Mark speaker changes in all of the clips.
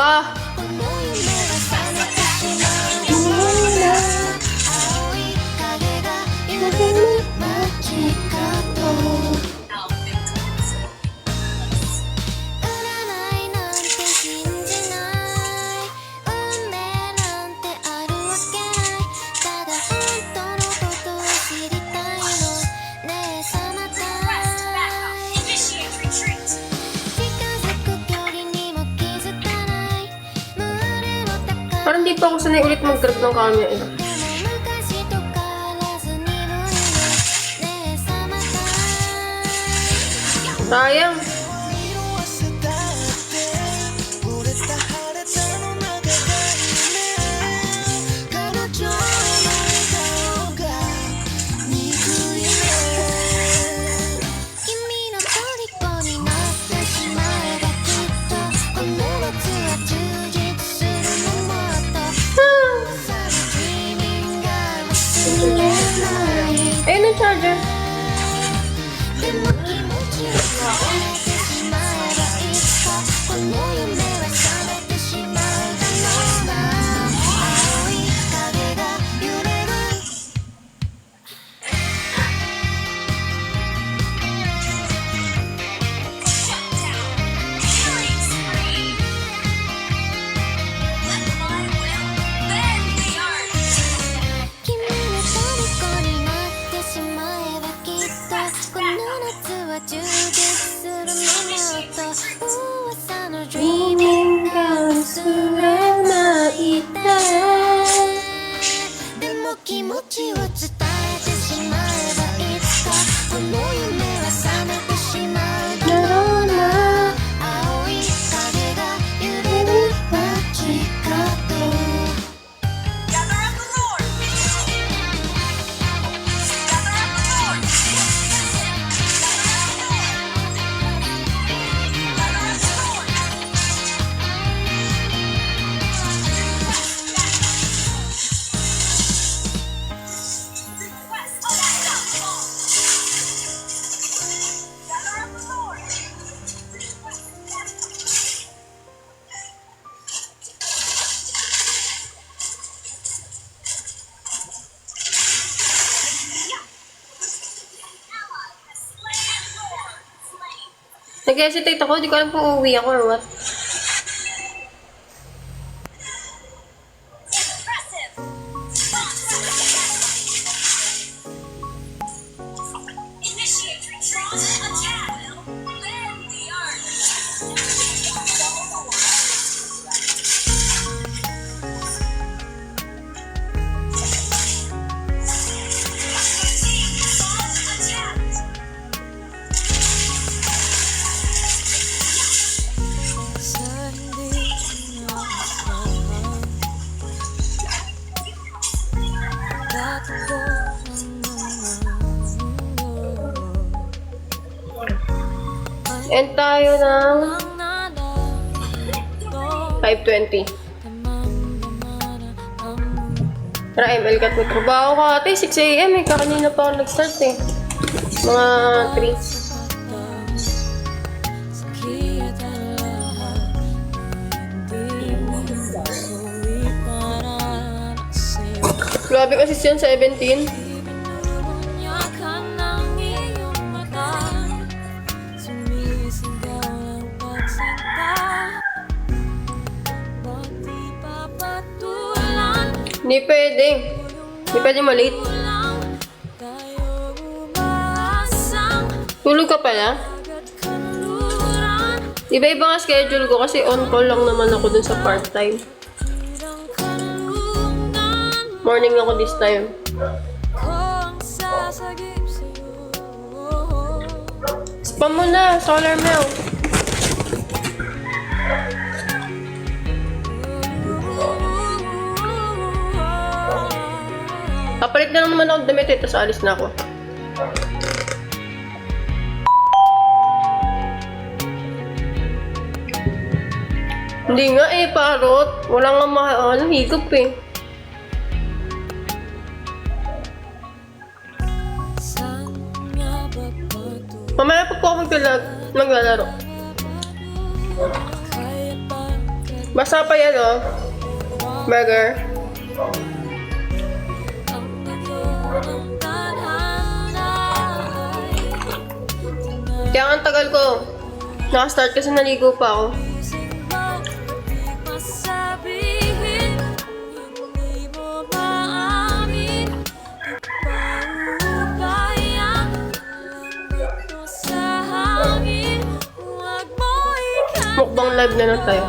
Speaker 1: Wah! Parang di pa ako sanay ulit mag-grab ng camera. Sayang. Ayun ang charger. Dreaming down to my ear. でも気持ちを伝えてしまえばいつかこの夢は覚めてしまうだろうな青い影が揺れる街角 Nag-hesitate ako, di ko alam kung uuwi ako or what. And tayo ng 5:20. Tara, ML kat may trabaho ka ate. 6 AM eh. Kakanina pa ako nag-start eh. Mga 3. Grabe kasi siya 17. Hindi pwede. Hindi pwede malate. Tulog ka pala? Iba-iba nga schedule ko kasi on call lang naman ako dun sa part-time. Morning ako this time. Spam mo na, Solar Mel. Kapalit na lang naman ako damit eh, tapos alis na ako. Hindi nga eh, parot. Wala nga higop eh. Mamaya pa po ako maglalaro.
Speaker 2: Basta pa yan, oh. Burger. Kaya ang tagal ko. Naka-start kasi naligo pa ako. Mukbang live na lang tayo.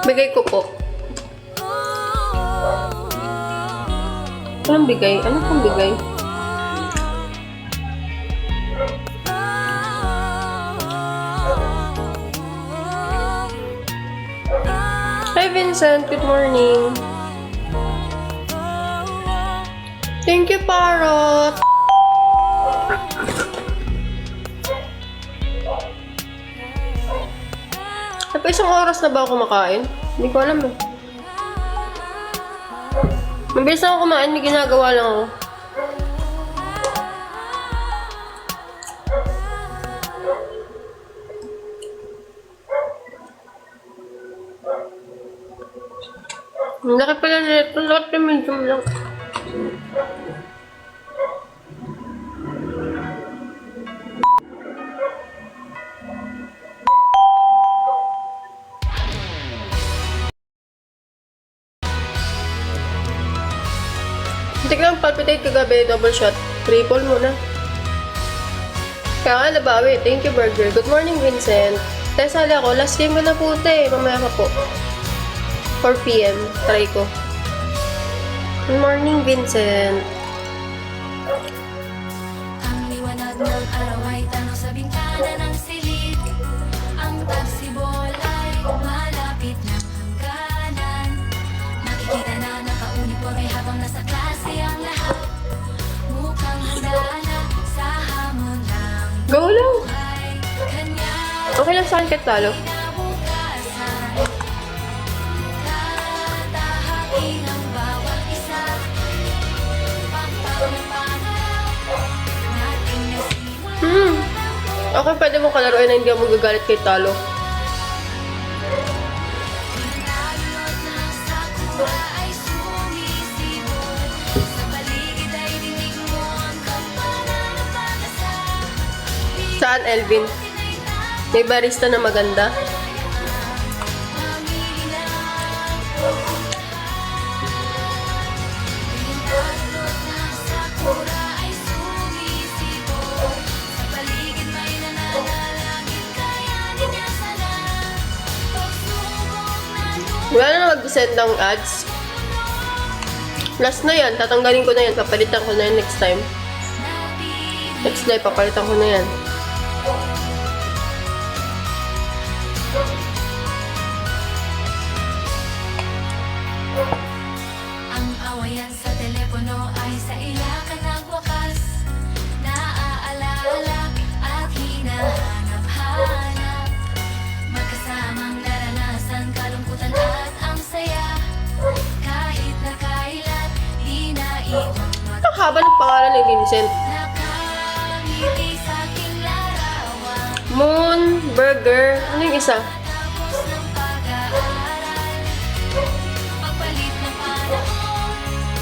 Speaker 2: Bigay ko po. Anong bigay? Ano pong bigay? Hi Vincent, good morning. Thank you, Parrot. Tapos isang oras na ba ako kumakain? Hindi ko alam eh. Mabilis ako kumain, may ginagawa lang ako. Ang laki pala nito, lahat na medium lang. Hindi ko lang palpitate kagabi, double shot. Triple muna. Kaya nga nabawi. Thank you, Burger. Good morning, Vincent. Tesali ako. Last game ko na po, te. Mamaya ka po. 4 PM. Try ko. Good morning, Vincent.
Speaker 1: Ang liwanag ng araw ay tanong sa bintana ng silid. Ang tagsibol ay malapit ng hangganan. Nakikita na naka-uniforme habang nasa klase ang lahat. Mukhang handa na sa hamon ng
Speaker 2: Go lang.
Speaker 1: buhay. Kanya
Speaker 2: Okay lang sa akin kahit talo.
Speaker 1: kinabukasan. Tatahakin ang bawat isa. Pagpag ng pangarap nating nasimulan.
Speaker 2: Okay, pwede mo kalaruin na hindi ako magagalit kay talo.
Speaker 1: Nalulot na sakura ay sumisibol. Sa paligid ay dinig mo ang kampana ng pag-asa.
Speaker 2: Saan, Elvin? May barista na maganda.
Speaker 1: Nalulot na sakura ay sumisibol. Sa paligid may nananalangin, kayanin niya sana. Pagsubok na
Speaker 2: Wala na mag-send ng ads. Last na yan. Tatanggalin ko na yan. Papalitan ko na yan next time. Next live, papalitan ko na yan.
Speaker 1: ang awayan sa telepono ay sa iyakan nagwakas. Naaalala at hinahanap-hanap. Magkasamang naranasan, kalungkutan at ang saya. Kahit na kailan, di na iwang
Speaker 2: Ang haba ng pangalan ni Vincent.
Speaker 1: nakangiti sa aking larawan.
Speaker 2: Moon, Burger. Ano yung isa?
Speaker 1: Tapos ng pag-aaral, pagpalit ng panahon,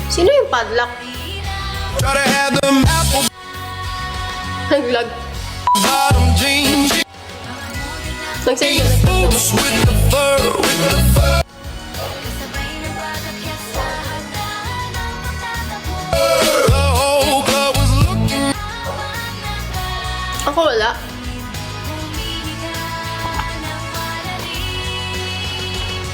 Speaker 2: Sino yung padlock?
Speaker 3: Gotta have them apple
Speaker 2: Naglag.
Speaker 3: bottom jeans.
Speaker 2: Nagsend yun.
Speaker 3: Boots with the fur,
Speaker 1: kasabay ng pag-akyat sa hagdanan ng magtatapos.
Speaker 3: The whole club was looking.
Speaker 2: Ako wala.
Speaker 1: Humihiga ng malalim.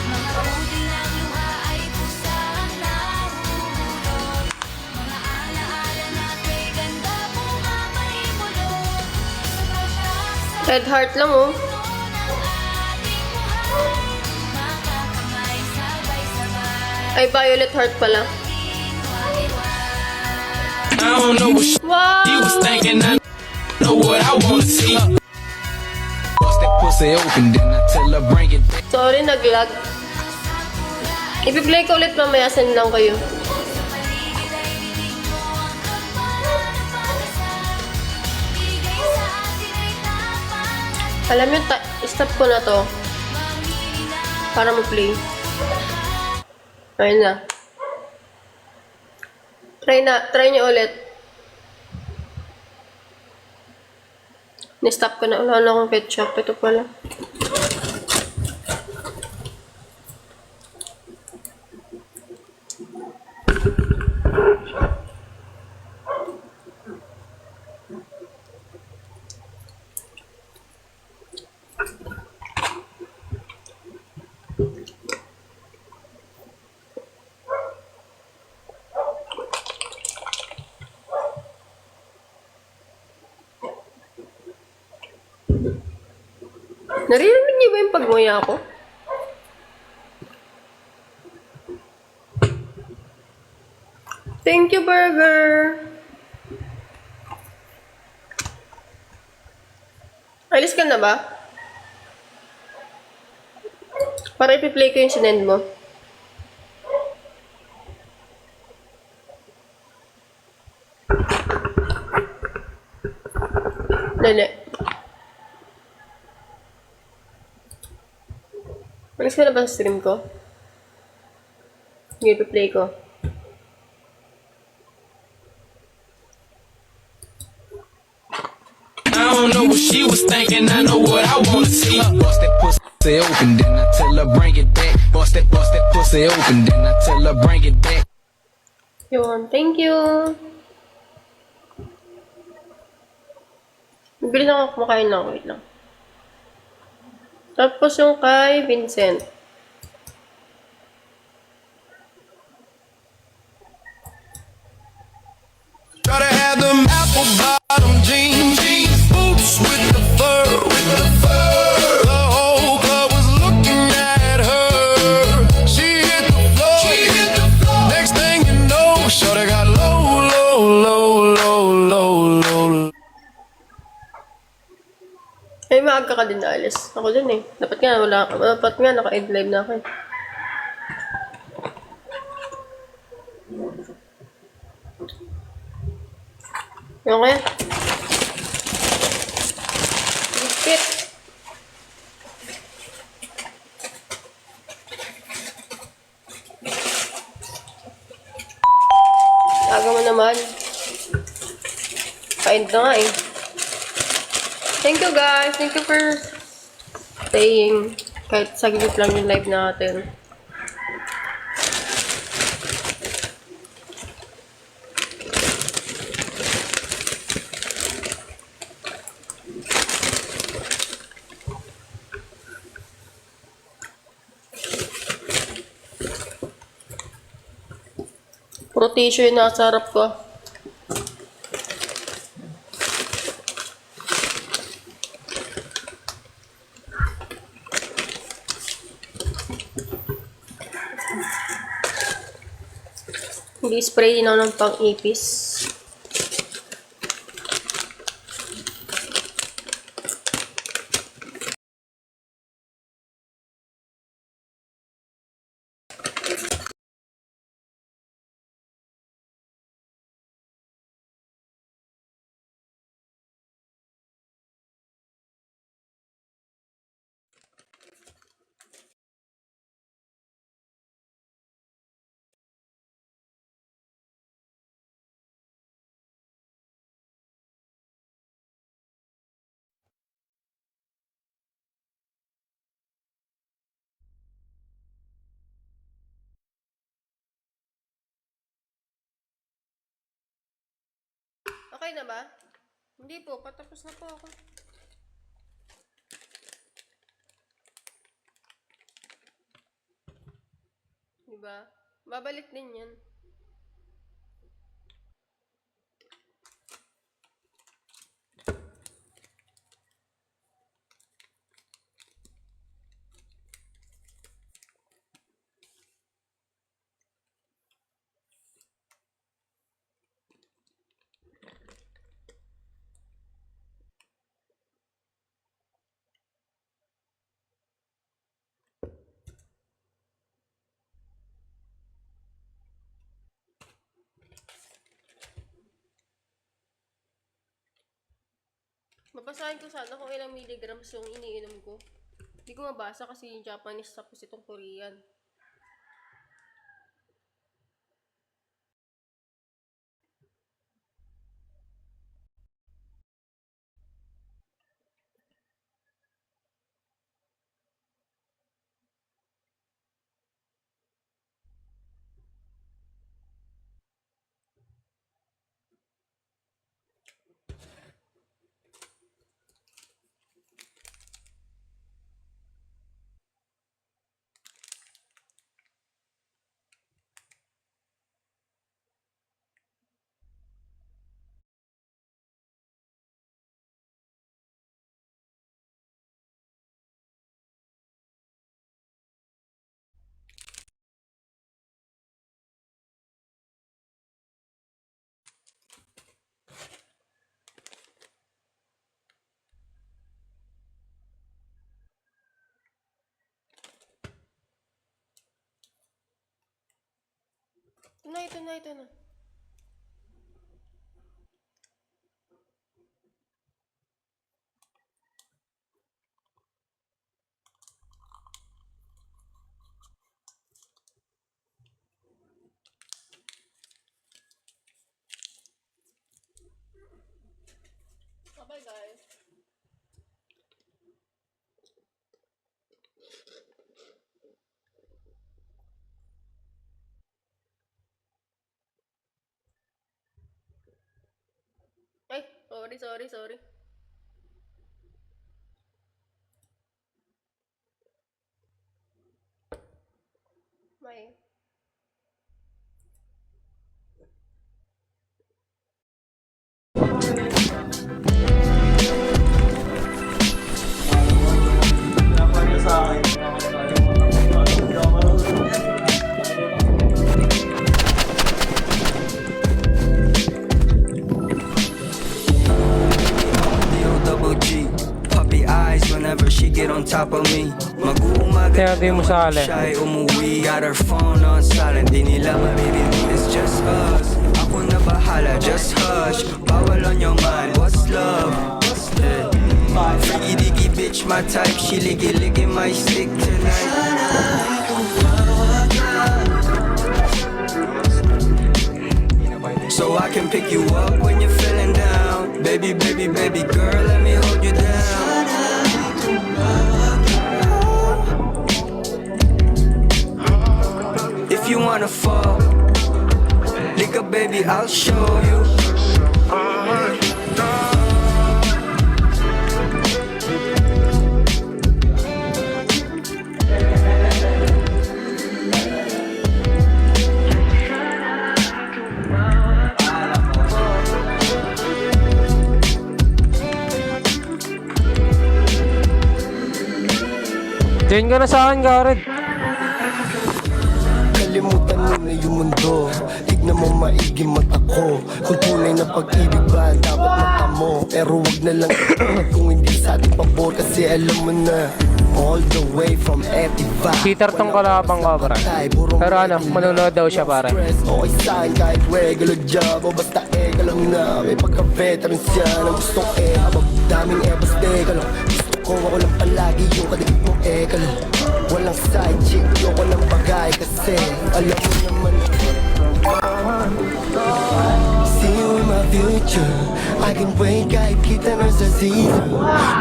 Speaker 1: Mga uling ng luha ay kusang nahuhulog. Mga alaala na kay ganda pumapahimulog. Sa pagkakasal
Speaker 2: Red heart lang oh.
Speaker 1: ng ating buhay, makakamay sabay-sabay.
Speaker 2: Ay, violet heart pala.
Speaker 3: I don't know what she was
Speaker 2: Wow!
Speaker 3: thinking. I know what I wanna see. Bust that pussy open, then I tell her bring it back.
Speaker 2: Sorry, naglag. Ipi-play ko ulit mamaya, send lang kayo.
Speaker 1: Sa paligid ay dinig mo ang
Speaker 2: Alam nyo, stop ko na to. Para mo-play. Ayun na. Try nyo ulit. Ni-stop ko na. Wala na akong ketchup. Ito pala. Naririnig niyo ba yung pagmuya ko? Thank you, burger! Alis ka na ba? Para ipi-play ko yung sinend mo. Dali. Alis ka na ba sa stream ko? Sige, ipi-play ko.
Speaker 3: I don't know what she was thinking, I know what I wanna see. Bust that pussy open, then I tell her bring it back. Bust that pussy open, then I tell her bring it back.
Speaker 2: Yun, thank you. Bibili lang ako, kumakain lang. Wait lang. Tapos yung kay Vincent.
Speaker 3: Gotta have them apple bottom jeans, boots with the fur, The whole club was looking at her. She hit the floor. Next thing you know, shorty got low.
Speaker 2: Ay, maaga ka din na alis. Ako din eh. Dapat nga naka-end live na ako eh. Yung kaya? Lipit. Aga mo naman. Pa-end na nga eh. Thank you guys. Thank you for staying. Kahit saglit lang yung live natin. Puro tissue yung nasa harap ko. Hindi spray din ako ng pang-ipis. Okay na ba? Hindi po, patapos na po ako. Diba? Babalik din yan. Babasahin ko sana kung ilang milligrams yung iniinom ko. Hindi ko mabasa kasi yung Japanese tapos itong Korean. Ito na. Bye guys. Ay, sorry. Bye.
Speaker 4: Double G, puppy eyes whenever she get on top of me. Mag-uumaga
Speaker 5: Kaya di mo sali.
Speaker 4: siya ay umuwi. Got her phone on silent, di nila maririnig. It's just us, ako na bahala, just hush. Bawal on your mind, what's love? Yeah. Freaky dicky bitch, my type. She licky my stick tonight. So I can pick you up when you're feeling down. Baby girl, let me hold you down. If you wanna fall, lick up baby, I'll show you.
Speaker 5: Join ka na sa akin, Gareth.
Speaker 6: Kalimutan mo na yung mundo. Tignan mo maigi mata ko. Kung tunay na pag-ibig ba dapat mata mo. Pero wag na lang kung hindi sa ating pabor. Kasi alam mo na all the way from Etiva.
Speaker 5: Cheater tong kalabang ka, bro. Pero ano, manonood daw siya, pare.
Speaker 6: Okay sa'kin kahit regular job o basta eka lang na. May pagka-veteran siya ng gustong habang daming ebas teka lang. Gusto ko ako lang palagi yung kadikit mo eka lang. Walang side chick, yoko ng bagay kasi alam mo naman. See you in my future. I can wait kahit kita na sa season.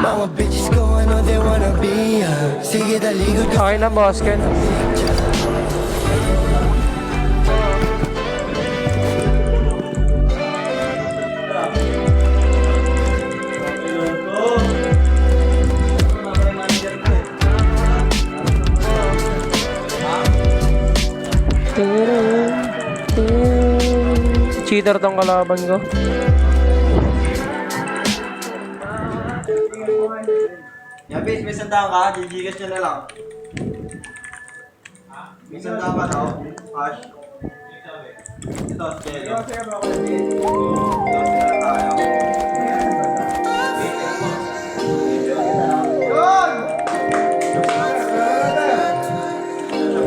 Speaker 6: Mga bitches ko ano they wanna be. Sige taligod ka.
Speaker 5: Okay na, boss, Ken. Cheater tong kalaban ko.
Speaker 7: Yabis, may sandaan ka? Gigigas nyo na lang. May sandaan ka daw? Cash? Ito, sige. Tayo.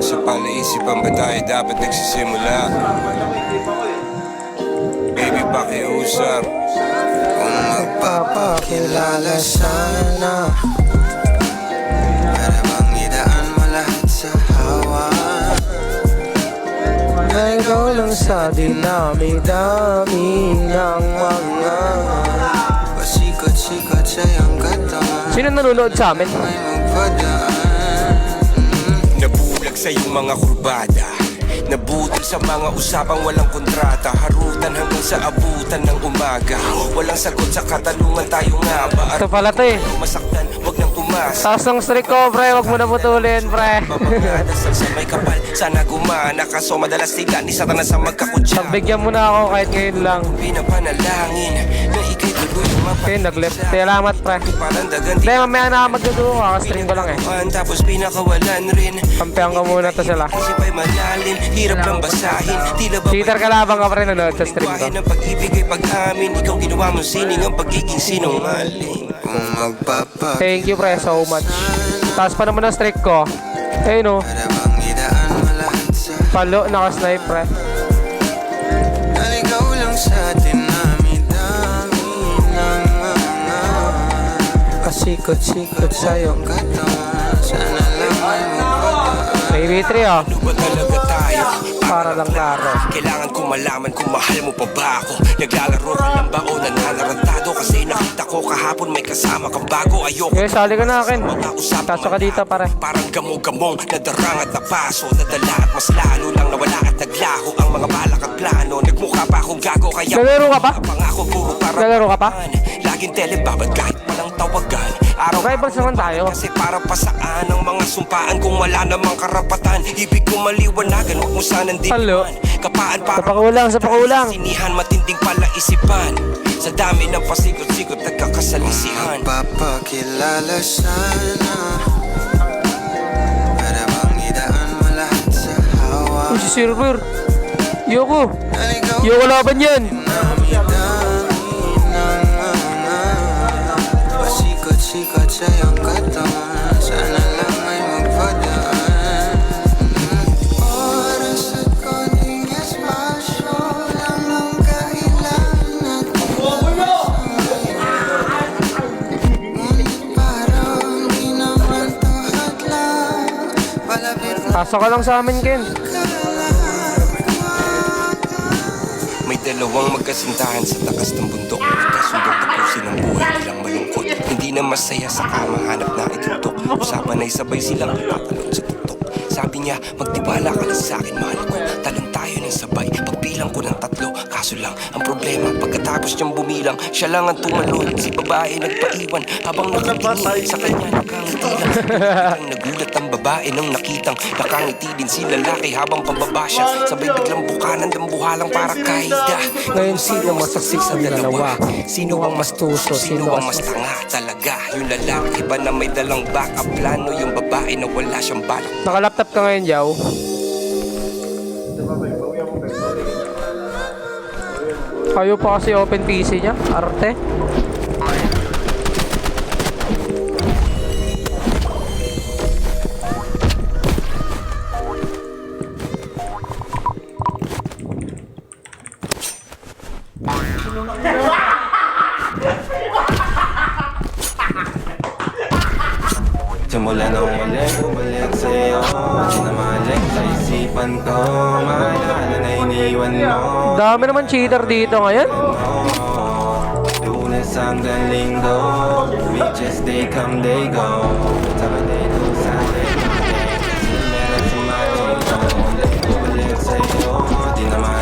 Speaker 8: Sa pang naisipan ba tayo dapat nagsisimula? Baby
Speaker 3: pakiusap. Kung magpapakilala sana, para bang idaan mo lahat sa hawa. Na ikaw lang sa dinami-dami ng mga pasikot-sikot sa iyong katawan.
Speaker 5: Sino nanonood sa amin?
Speaker 3: May magpadaan. Nabulag sa iyong mga kurbada, nabudol sa mga usapang walang kontrata. Harutan hanggang sa abutan ng umaga. Walang sagot sa katanungan, tayo nga ba?
Speaker 5: Ito pala to eh.
Speaker 3: Masaktan, wag nang umasa.
Speaker 5: Taas ng streak ko, pre. Huwag mo na putulin, pre.
Speaker 3: Pamamadasal sa may kapal, sana gumana. Kaso madalas sila ni Satanas sa magkakutsa.
Speaker 5: Pagbigyan mo na ako kahit ngayon lang.
Speaker 3: Pinapanalangin na ikay tuloy
Speaker 5: Okay, nag-left. Salamat, pre.
Speaker 3: Palandagan
Speaker 5: Hindi, mamaya na magduduo. Kakastring ko lang eh.
Speaker 3: tapos pinakawalan rin.
Speaker 5: Kampihan ko muna to sila.
Speaker 3: Kasi pa'y malalim, hirap lang basahin. Tila ba
Speaker 5: Cheater ka labang ka, pre. Nanonood sa stream ko.
Speaker 3: Buhay ng pag-ibig ay pag-amin. Ikaw ginawa mong sining ang pagiging sinungaling. Kung magpapag
Speaker 5: Thank you, pre, so much. Taas pa naman ang streak ko. Ayun, oh.
Speaker 3: para bang idaan mo lahat sa
Speaker 5: Palo, nakasnipe, pre.
Speaker 3: naligaw lang sa dinami-dami ng mga
Speaker 5: Kasikot-sikot sa'yo.
Speaker 3: katawan. Sana lang ay magpadaan.
Speaker 5: May V3, oh.
Speaker 3: Ano ba talaga tayo?
Speaker 5: Para lang klaro.
Speaker 3: Kailangan ko malaman kung mahal mo pa ba ako. Naglalaro ka lang ba o nananarantado? Kasi nakita ko kahapon may kasama kang bago. Ayoko
Speaker 5: Okay, sali ka na akin.
Speaker 3: mga usapan
Speaker 5: Taso ka dito, pare.
Speaker 3: parang gamo-gamong nadarang at napaso. Nadala at mas lalo lang nawala at naglaho ang mga balak at plano. Nagmukha pa akong gago kaya
Speaker 5: Nalaro ka pa?
Speaker 3: pangako puro para
Speaker 5: Nalaro ka pa?
Speaker 3: Laging telebabad kahit walang tawagan. Araw
Speaker 5: Rivals naman tayo.
Speaker 3: kasi para pa saan ang mga sumpaan kung wala namang karapatan. Ibig ko maliwanagan, huwag mo sanang
Speaker 5: Halo.
Speaker 3: diniman. Kapaan
Speaker 5: Sa
Speaker 3: para
Speaker 5: pakulang, sa pakulang.
Speaker 3: sinihan, matinding palaisipan. Sa dami ng pasikot-sikot nagkakasalisihan. Papakilala sana, para bang idaan mo lahat sa hawa.
Speaker 5: Uy, si Silver. Yoko.
Speaker 3: Naligaw
Speaker 5: Yoko laban yan.
Speaker 3: dami-dami ng mga pasikot-sikot sa iyong katawan. Sana lang ay magpadaan. Oras at konting espasyo lang ang kailangan Ngunit parang di naman to hadlang. Palapit na
Speaker 5: Pasok ka lang sa amin, Ken.
Speaker 3: may dalawang magkasintahan sa takas ng bundok. Nagkasundang tapusin ang buhay nilang malungkot. Hindi na masaya sa kama, hanap na itutok. Usapan ay sabay silang tatalon sa tuktok. Sabi niya, magtiwala ka lang sa akin, mahal ko. Talon tayo ng sabay, pagbilang ko ng 3. Kaso lang, ang problema, pagkatapos niyang bumilang, siya lang ang tumalon. Si babae nagpaiwan, habang nakatingin sa kanya nakangiti lang. Biglang nagulat ang babae nang nakitang nakangiti din si lalaki habang pababa siya. Sabay biglang bukanan ng buhalang para kaida.
Speaker 5: Ngayon, sino masaksi sa dalawa? Sino ang mas tuso?
Speaker 3: Sino ang mas tanga talaga? Yung lalaki ba na may dalang backup plano? Yung babae na wala siyang balak.
Speaker 5: Nakalaptop ka ngayon, Jao. Ayaw pa kasi open PC niya. Arte.
Speaker 3: Simula nung ulit, bumalik sa'yo. Di na malik sa isipan ko. Maalala na iniwan mo.
Speaker 5: Dami naman cheater dito ngayon.
Speaker 3: Lunes hanggang linggo. Weekends they come, they go. Sabay to Sunday, Monday. Meron sa mga chito. Bumalik sa'yo. Di na malik